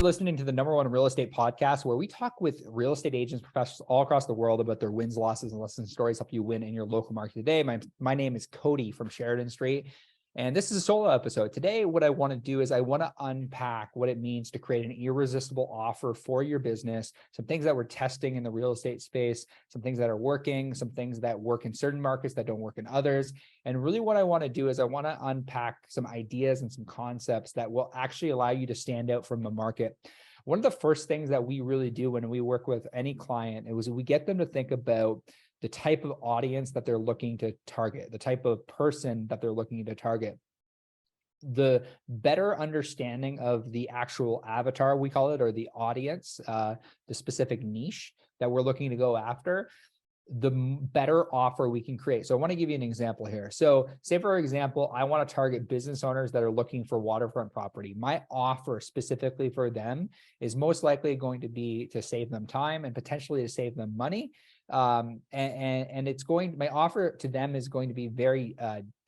are listening to the #1 real estate podcast, where we talk with real estate agents, professionals all across the world about their wins, losses, and lessons stories, help you win in your local market today. My name is Cody from Sheridan Street, and this is a solo episode. Today, what I want to do is I want to unpack what it means to create an irresistible offer for your business, some things that we're testing in the real estate space, some things that are working, some things that work in certain markets that don't work in others. And really what I want to do is I want to unpack some ideas and some concepts that will actually allow you to stand out from the market. One of the first things that we really do when we work with any client is we get them to think about the type of audience that they're looking to target, the type of person that they're looking to target. The better understanding of the actual avatar, we call it, or the audience, the specific niche that we're looking to go after, the better offer we can create. So I want to give you an example here. So say, for example, I want to target business owners that are looking for waterfront property. My offer specifically for them is most likely going to be to save them time and potentially to save them money. And it's going, my offer to them is going to be very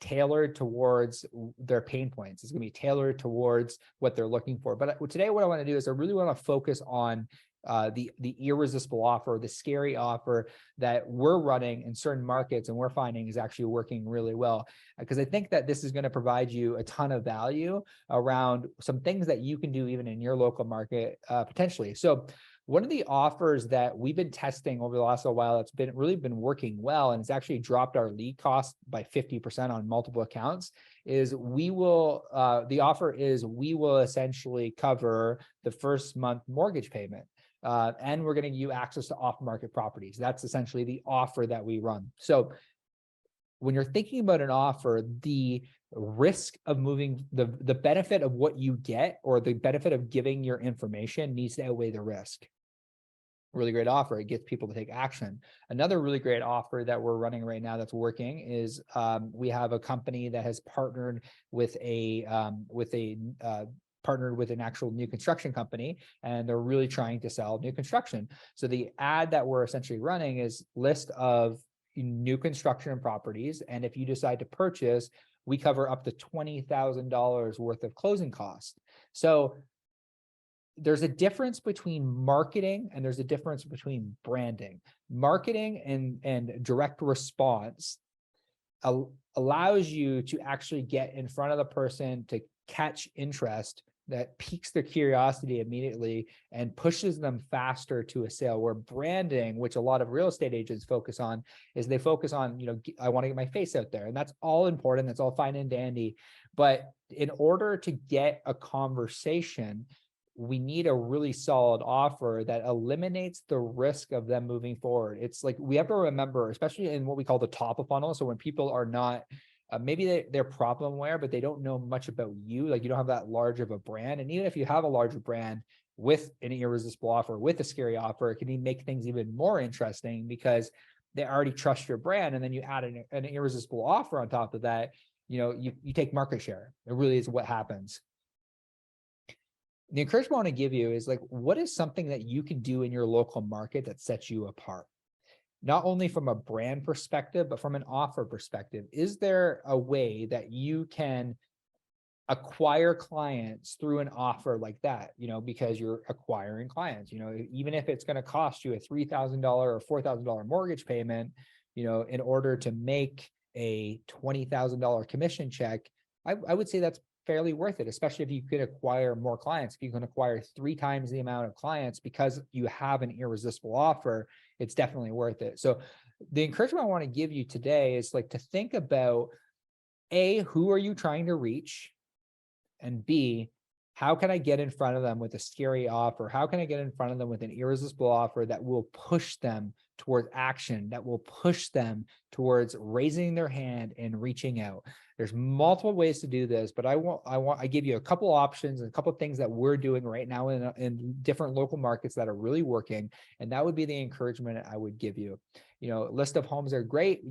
tailored towards their pain points. It's going to be tailored towards what they're looking for. But today, what I want to do is I really want to focus on the irresistible offer, the scary offer that we're running in certain markets and we're finding is actually working really well. Because I think that this is going to provide you a ton of value around some things that you can do even in your local market potentially. So one of the offers that we've been testing over the last little while that's really been working well, and it's actually dropped our lead cost by 50% on multiple accounts, is the offer is we will essentially cover the first month mortgage payment. And we're going to give you access to off-market properties. That's essentially the offer that we run. So when you're thinking about an offer, the risk of moving, the benefit of what you get or the benefit of giving your information needs to outweigh the risk. Really great offer. It gets people to take action. Another really great offer that we're running right now that's working is we have a company that has partnered with partnered with an actual new construction company, and they're really trying to sell new construction. So the ad that we're essentially running is list of new construction properties. And if you decide to purchase, we cover up to $20,000 worth of closing costs. So there's a difference between marketing and there's a difference between branding. Marketing and direct response allows you to actually get in front of the person to catch interest that piques their curiosity immediately and pushes them faster to a sale. Where branding, which a lot of real estate agents focus on, is they focus on, I want to get my face out there, and that's all important. That's all fine and dandy. But in order to get a conversation, we need a really solid offer that eliminates the risk of them moving forward. It's like, we have to remember, especially in what we call the top of funnel. So when people are not, maybe they're problem aware, but they don't know much about you. Like, you don't have that large of a brand. And even if you have a larger brand with an irresistible offer, with a scary offer, it can make things even more interesting because they already trust your brand. And then you add an irresistible offer on top of that, you take market share. It really is what happens. The encouragement I want to give you is, like, what is something that you can do in your local market that sets you apart? Not only from a brand perspective, but from an offer perspective. Is there a way that you can acquire clients through an offer like that? Because you're acquiring clients, even if it's going to cost you a $3,000 or $4,000 mortgage payment, in order to make a $20,000 commission check, I would say that's fairly worth it, especially if you could acquire more clients. If you can acquire 3 times the amount of clients because you have an irresistible offer, it's definitely worth it. So the encouragement I want to give you today is, like, to think about A, who are you trying to reach? And B, how can I get in front of them with a scary offer? How can I get in front of them with an irresistible offer that will push them towards action, that will push them towards raising their hand and reaching out? There's multiple ways to do this, but I give you a couple options and a couple of things that we're doing right now in different local markets that are really working. And that would be the encouragement I would give you. List of homes are great.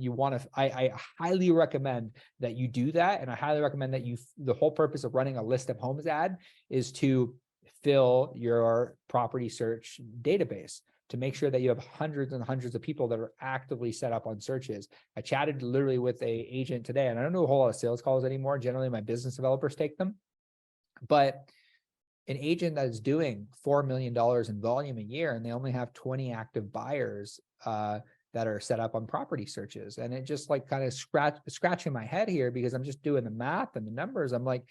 I highly recommend that you do that. And I highly recommend that the whole purpose of running a list of homes ad is to fill your property search database, to make sure that you have hundreds and hundreds of people that are actively set up on searches. I chatted literally with an agent today, and I don't do a whole lot of sales calls anymore. Generally, my business developers take them. But an agent that is doing $4 million in volume a year, and they only have 20 active buyers that are set up on property searches. And it just like kind of scratching my head here, because I'm just doing the math and the numbers. I'm like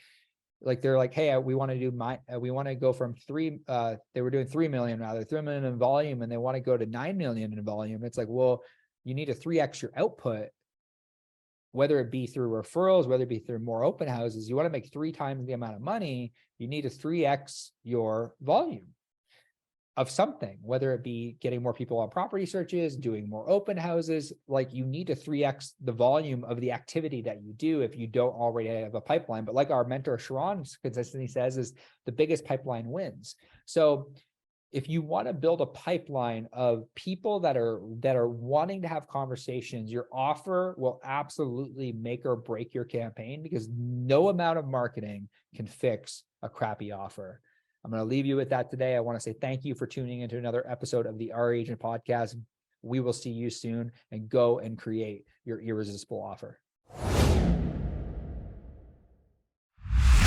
they're like, hey, we want to do we want to go from they were doing 3 million, rather 3 million in volume, and they want to go to 9 million in volume. It's like, well, you need to 3x your output, whether it be through referrals, whether it be through more open houses. You want to make 3 times the amount of money, you need to 3x your volume of something, whether it be getting more people on property searches, doing more open houses. Like, you need to 3x the volume of the activity that you do if you don't already have a pipeline. But like our mentor Sharon consistently says, is the biggest pipeline wins. So if you want to build a pipeline of people that are wanting to have conversations, your offer will absolutely make or break your campaign, because no amount of marketing can fix a crappy offer. I'm going to leave you with that today. I want to say thank you for tuning into another episode of the Our Agent Podcast. We will see you soon, and go and create your irresistible offer.